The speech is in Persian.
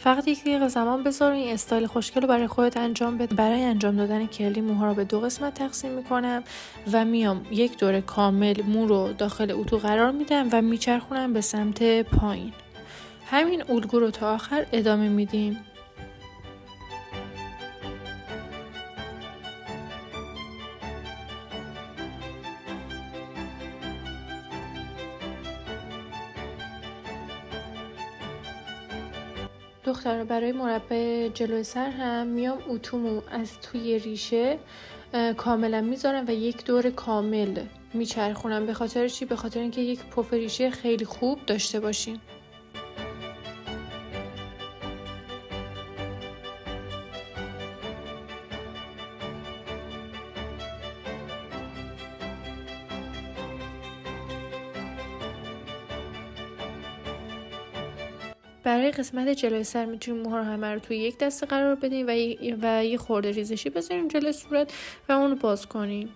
فقط یک دقیقه زمان بذار این استایل خوشگل رو برای خودت انجام بده. برای انجام دادن کرلی موها رو به 2 قسمت تقسیم میکنم و میام یک دور کامل مو رو داخل اتو قرار میدم و میچرخونم به سمت پایین. همین الگو رو تا آخر ادامه میدیم. دخترها برای مربع جلوی سر هم میام اتومو از توی ریشه کاملا میذارم و یک دور کامل میچرخونم. به خاطر چی؟ به خاطر اینکه یک پف ریشه خیلی خوب داشته باشیم. برای قسمت جلوی سر میتونیم موها رو همه رو توی یک دسته قرار بدیم و یه خورده ریزشی بذاریم جلوی صورت و اون رو باز کنیم.